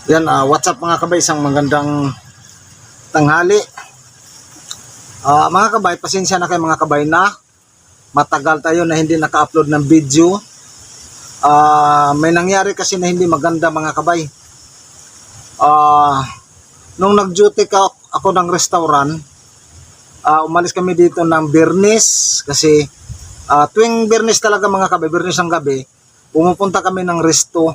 Yan, what's up mga kabay, isang magandang tanghali. Mga kabay, pasensya na kayo mga kabay na matagal tayo na hindi naka-upload ng video. May nangyari kasi na hindi maganda mga kabay. Nung nag-duty ako ng restaurant, umalis kami dito ng Biyernes kasi tuwing Biyernes talaga mga kabay, Biyernes ng gabi, pumupunta kami ng resto.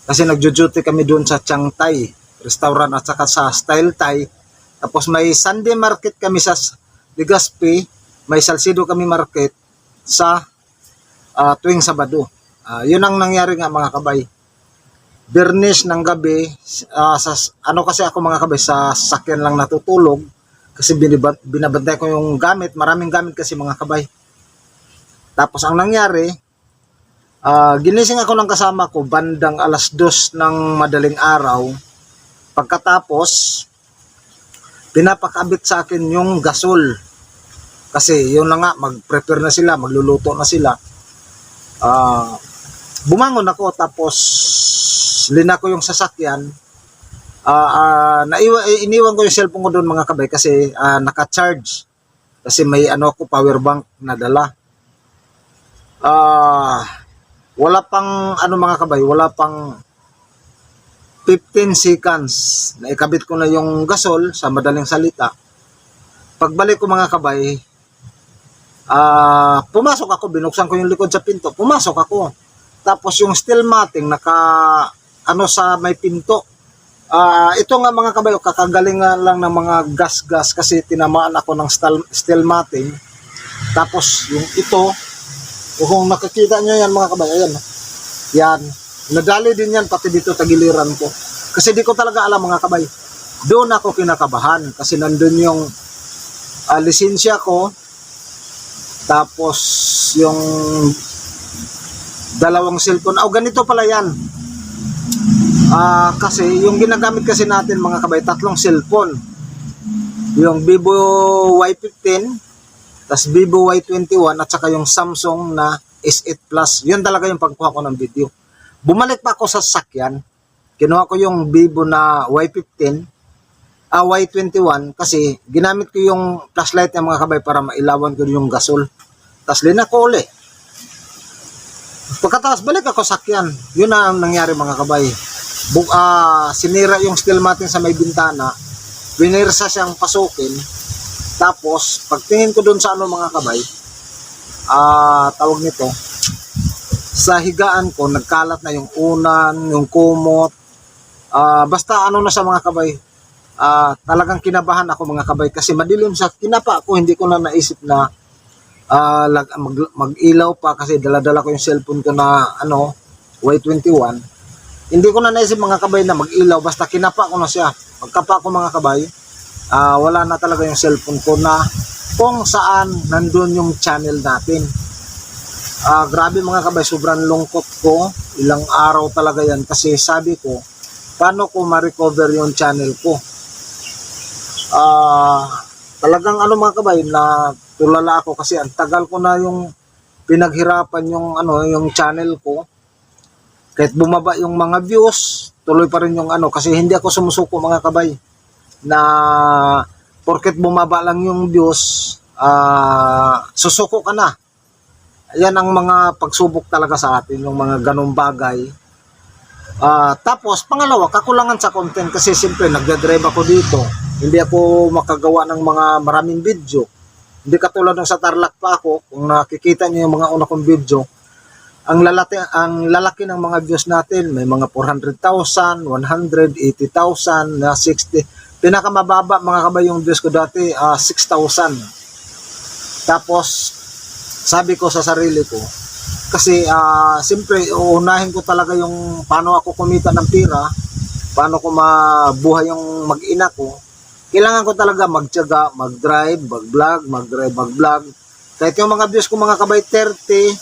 Kasi nagjo-duty kami doon sa Chiang Thai restaurant at saka sa Style Thai. Tapos may Sunday market kami sa Legazpi, may Salcedo kami market sa tuwing Sabado. Yun ang nangyari nga mga kabay. Biyernes ng gabi, kasi ako mga kabay, sa sasakyan lang natutulog kasi binabantay ko yung gamit, maraming gamit kasi mga kabay. Tapos ang nangyari, ginising ako ng kasama ko bandang 2:00 ng madaling araw. Pagkatapos, pinapakabit sa akin yung gasol. Kasi yun na nga, mag-prepare na sila, magluluto na sila. Bumangon ako, tapos linako yung sasakyan. Iniwan ko yung cellphone ko doon mga kabay kasi naka-charge. Kasi may power bank na dala. Wala pang mga kabay, wala pang 15 seconds na ikabit ko na yung gasol, sa madaling salita. Pagbalik ko mga kabay, pumasok ako, binuksan ko yung likod sa pinto, pumasok ako. Tapos yung steel matting sa may pinto. Ito nga mga kabay, kakagalingan lang ng mga gas kasi tinamaan ako ng steel matting. Tapos yung ito, kung nakikita nyo yan mga kabay, ayan. Yan. Nadali din yan pati dito tagiliran ko. Kasi di ko talaga alam mga kabay. Doon ako kinakabahan kasi nandun yung lisensya ko. Tapos yung dalawang cellphone. Ganito pala yan. Kasi yung ginagamit kasi natin mga kabay, 3 cellphone. Yung Vivo Y15, tas Vivo Y21 at saka yung Samsung na S8 Plus. Yun talaga yung pagkuha ko ng video. Bumalik pa ako sa sasakyan. Kinuha ko yung Vivo na Y15, Y21 kasi ginamit ko yung flashlight ng mga kabay para mailawan ko yung gasol. Tas linak ko uli. Pagkatapos balik ako sa sakyan. Yun na ang nangyari mga kabay. Sinira yung steel matting sa may bintana. Binirsa siyang pasukin. Tapos, pagtingin ko doon sa mga kabay, tawag nito, sa higaan ko, nagkalat na yung unan, yung kumot, basta na sa mga kabay, talagang kinabahan ako mga kabay, kasi madilim sa kinapa ko, hindi ko na naisip na mag-ilaw pa, kasi dala-dala ko yung cellphone ko na, Y21, hindi ko na naisip mga kabay na mag-ilaw, basta kinapa ko na siya. Pagkapa ko mga kabay, wala na talaga yung cellphone ko na kung saan nandun yung channel natin. Grabe mga kabay, sobrang lungkot ko. Ilang araw talaga yan kasi sabi ko, paano ko ma-recover yung channel ko? Talagang mga kabay, na tulala ako kasi ang tagal ko na yung pinaghirapan yung channel ko. Kahit bumaba yung mga views, tuloy pa rin yung kasi hindi ako sumusuko mga kabay na porket bumaba lang yung views, susuko ka na. Yan ang mga pagsubok talaga sa atin, yung mga ganong bagay. Tapos pangalawa, kakulangan sa content kasi siyempre nagdadrive ako dito, hindi ako makagawa ng mga maraming video. Hindi katulad ng sa Tarlac pa ako, kung nakikita niyo yung mga una kong video, ang lalaki ng mga views natin, may mga 400,000, 180,000, 60. Pinakamababa mga kabay yung views ko dati, 6,000. Tapos sabi ko sa sarili ko, kasi siyempre uunahin ko talaga yung paano ako kumita ng pera, paano ko mabuhay yung mag-ina ko. Kailangan ko talaga magtiyaga, mag-drive, mag-vlog. Kahit yung mga views ko mga kabay 30,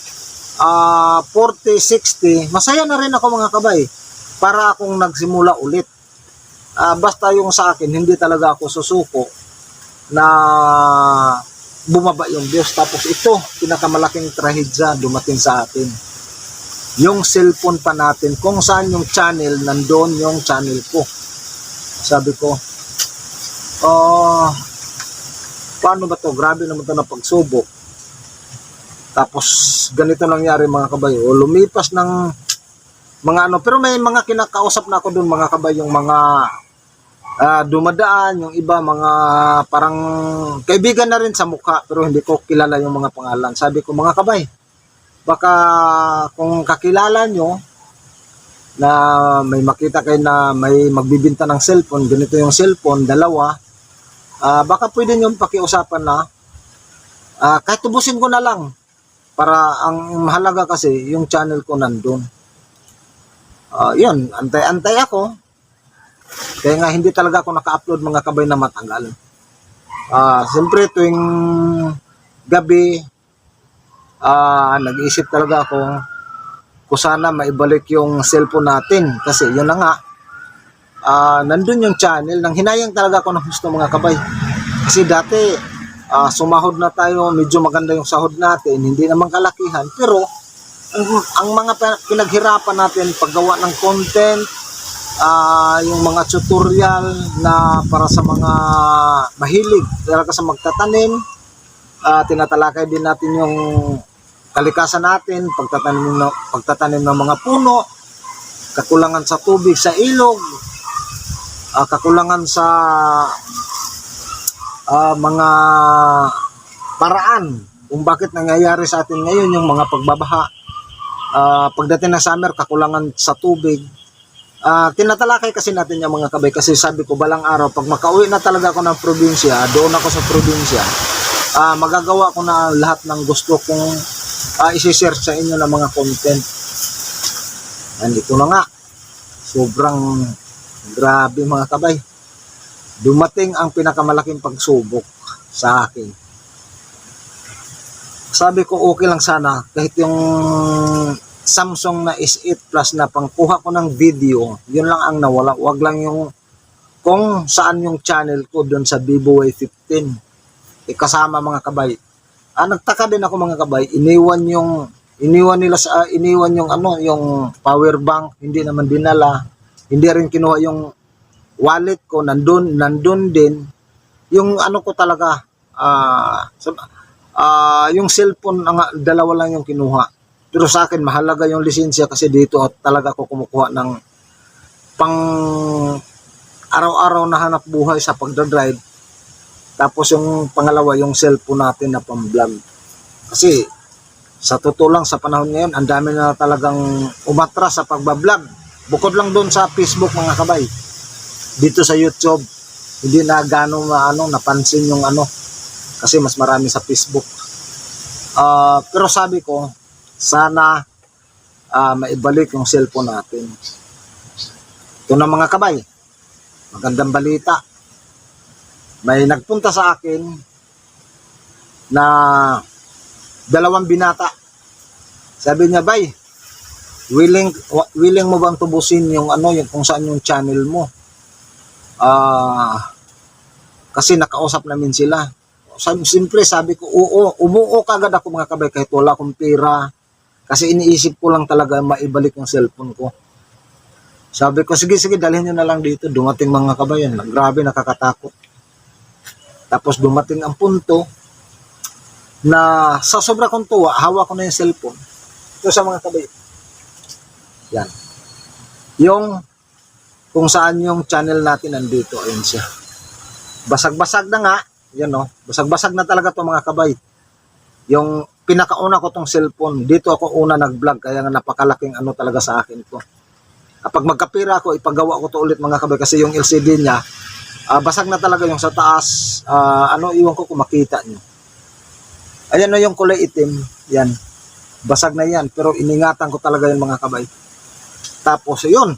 40, 60, masaya na rin ako mga kabay para akong nagsimula ulit. Basta yung sa akin, hindi talaga ako susuko na bumaba yung views. Tapos ito, pinakamalaking trahedya dumating sa atin. yung cellphone pa natin. Kung saan yung channel, nandun yung channel ko. Sabi ko, paano ba to? Grabe naman to na pagsubok. Tapos, ganito nangyari mga kabay. Lumipas ng mga ano. Pero may mga kinakausap na ako dun mga kabay. Yung mga dumadaan, yung iba mga parang kaibigan na rin sa mukha. Pero hindi ko kilala yung mga pangalan. Sabi ko mga kabay, baka kung kakilala nyo na may makita kayo na may magbibinta ng cellphone, ganito yung cellphone, dalawa, baka pwede nyo pakiusapan na kahit tubusin ko na lang para ang mahalaga kasi yung channel ko nandun. Yun, antay-antay ako. Kaya nga hindi talaga ako naka-upload mga kabay na matagal. Siyempre tuwing gabi, nag-iisip talaga ako kung sana maibalik yung cellphone natin. Kasi yun na nga, nandun yung channel. Nang hinayang talaga ako ng gusto mga kabay. Kasi dati, sumahod na tayo, medyo maganda yung sahod natin, hindi naman kalakihan, pero ang mga pinaghirapan natin, paggawa ng content, yung mga tutorial na para sa mga mahilig talaga sa magtatanim, tinatalakay din natin yung kalikasan natin, pagtatanim ng mga puno, kakulangan sa tubig sa ilog, kakulangan sa mga paraan kung bakit nangyayari sa atin ngayon yung mga pagbabaha, pagdating ng summer kakulangan sa tubig. Tinatalakay kasi natin yung mga kabay kasi sabi ko balang araw pag makauwi na talaga ako ng probinsya, doon ako sa probinsya, magagawa ko na lahat ng gusto kong isi-share sa inyo ng mga content. Andito na nga, sobrang grabe mga kabay. Dumating ang pinakamalaking pagsubok sa akin. Sabi ko okay lang sana kahit yung Samsung na S8 Plus na pangkuha ko ng video, yun lang ang nawala. Wag lang yung kung saan yung channel ko doon sa Vivo Y15. Kasama mga kabay. Nagtaka din ako mga kabay, iniwan yung yung power bank, hindi naman dinala. Hindi rin kinuha yung wallet ko, nandun din yung ano ko talaga, yung cellphone, dalawa lang yung kinuha. Pero sa akin mahalaga yung lisensya kasi dito at talaga ako kumukuha ng pang araw-araw na hanap buhay sa pagdadrive. Tapos yung pangalawa yung cellphone natin na pang-vlog. Kasi sa totoo lang sa panahon ngayon ang dami na talagang umatras sa pagbablog. Bukod lang doon sa Facebook mga kabay, dito sa YouTube hindi na gano'ng napansin yung kasi mas marami sa Facebook. Pero sabi ko sana maibalik yung cellphone natin. Ito na mga kabay, magandang balita. May nagpunta sa akin na 2 binata. Sabi niya, "Bay, willing mo bang tubusin yung yung kung saan yung channel mo?" Kasi nakausap namin sila. Siyempre sabi ko, oo, umuo kagad ako mga kabay kahit wala akong pera. Kasi iniisip ko lang talaga maibalik yung cellphone ko. Sabi ko, sige, dalhin nyo na lang dito. Dumating mga kabay, grabe, nakakatakot. Tapos dumating ang punto na sa sobra kong tuwa, hawak ko na yung cellphone. Ito sa mga kabay. Yan. Yung kung saan yung channel natin nandito, ayun siya. Basag-basag na nga, yan basag-basag na talaga to mga kabay. Yung pinakauna ko tong cellphone, dito ako una nag-vlog, kaya nga napakalaking talaga sa akin to. Kapag magkapira ako, ipagawa ko to ulit mga kabay, kasi yung LCD niya, basag na talaga yung sa taas, iwan ko kung makita nyo. Ayan yung kulay itim, yan. Basag na yan, pero iningatan ko talaga yung mga kabay. Tapos yun,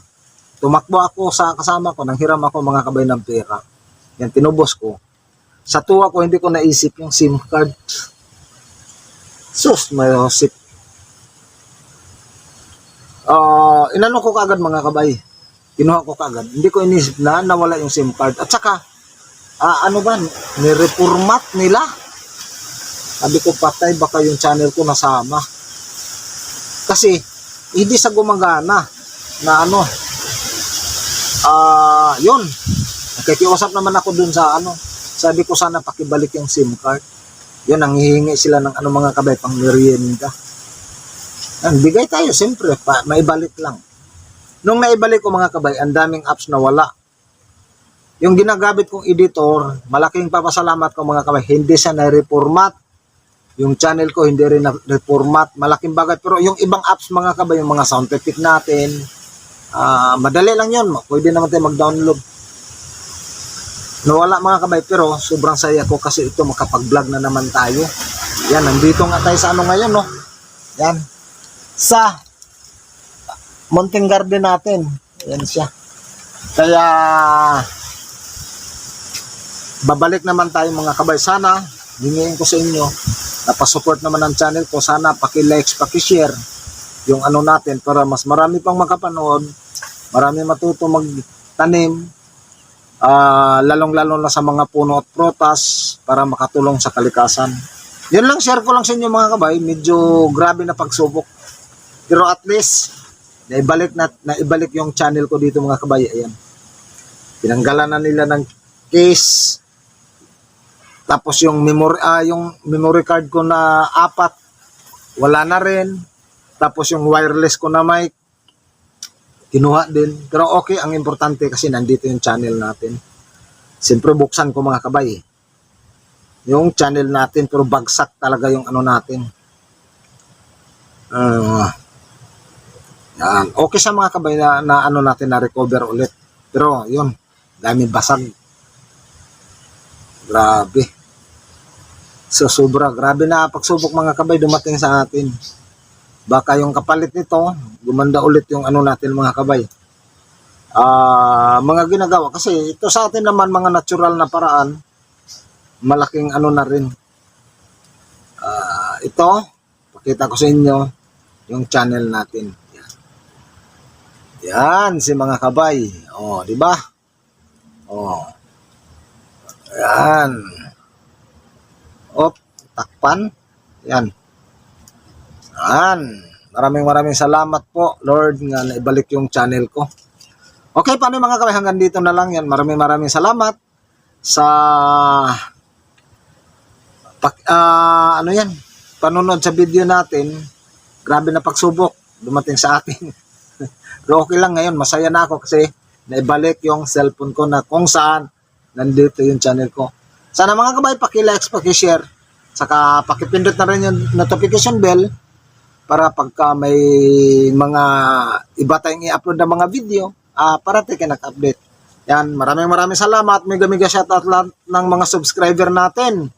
tumakbo ako sa kasama ko, nanghiram ako mga kabay ng pera. Yan, tinubos ko. Sa tuwa ko, hindi ko naisip yung SIM card. Sus, may sip. Inano ko kagad mga kabay. Kinuha ko kagad. Hindi ko inisip na nawala yung SIM card. At saka, ni-reformat nila. Sabi ko, patay, baka yung channel ko nasama. Kasi, hindi sa gumagana na ano, yun. Nakikiusap naman ako dun sa ano, sabi ko sana pakibalik yung SIM card. Yun, ang hihingi sila ng ano mga kabay, pang merienda. Yan, bigay tayo, siyempre, maibalik lang. Nung naibalik ko mga kabay, ang daming apps na wala. Yung ginagamit kong editor, malaking papasalamat ko mga kabay, hindi siya na-reformat. Yung channel ko hindi rin na-reformat. Malaking bagay. Pero yung ibang apps mga kabay, yung mga sound effect natin, madali lang yun. Pwede naman tayo mag-download. Nawala mga kabay, pero sobrang saya ko kasi ito makapag-vlog na naman tayo. Yan, nandito nga tayo sa ano ngayon, no? Yan. Sa Mountain Garden natin. Yan siya. Kaya babalik naman tayo mga kabay. Sana, hingin ko sa inyo, napasupport naman ang channel ko. Sana paki-likes, paki-share yung ano natin para mas marami pang makapanood, marami matuto magtanim, lalong-lalo na sa mga puno at prutas para makatulong sa kalikasan. Yun lang, share ko lang sa inyo mga kabay. Medyo grabe na pagsubok. Pero at least, naibalik yung channel ko dito mga kabay. Ayan. Pinanggalan na nila ng case. Tapos yung memory card ko na 4, wala na rin. Tapos yung wireless ko na mic, kinuha din. Pero okay, ang importante kasi nandito yung channel natin. Siyempre buksan ko mga kabay. Yung channel natin, pero bagsak talaga yung ano natin. Yan. Okay sa mga kabay na ano natin na recover ulit. Pero yun, dami basag. Grabe. So sobra, grabe na pagsubok mga kabay dumating sa atin. Baka yung kapalit nito, gumanda ulit yung ano natin mga kabay. Mga ginagawa. Kasi ito sa atin naman mga natural na paraan, malaking ano na rin. Ito, pakita ko sa inyo yung channel natin. Yan si mga kabay. Oh, di ba? Oh. Yan. Takpan. Yan. Yan. Maraming salamat po, Lord, nga naibalik yung channel ko. Okay, paano mga kabay? Hanggang dito na lang yan. Maraming salamat sa ano yan, panunod sa video natin. Grabe na pagsubok dumating sa atin. Pero okay lang ngayon, masaya na ako kasi naibalik yung cellphone ko na kung saan nandito yung channel ko. Sana mga kabay, paki-likes, paki-share, saka paki-pindot na rin yung notification bell para pagka may mga iba tayong i-upload na mga video, para tayo nag-update. Yan, maraming salamat. Mega shoutout lahat ng mga subscriber natin.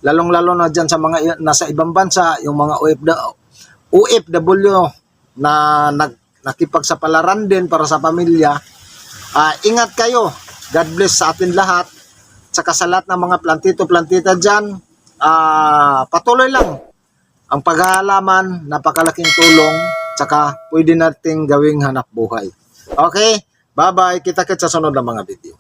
Lalong-lalo na dyan sa mga nasa ibang bansa, yung mga OFW na nakipagsapalaran din para sa pamilya. Ingat kayo. God bless sa atin lahat. Tsaka sa lahat ng mga plantito-plantita dyan, patuloy lang ang paghahalaman, napakalaking tulong, tsaka pwede nating gawing hanap buhay. Okay? Bye-bye. Kita-kits sa sunod ng mga video.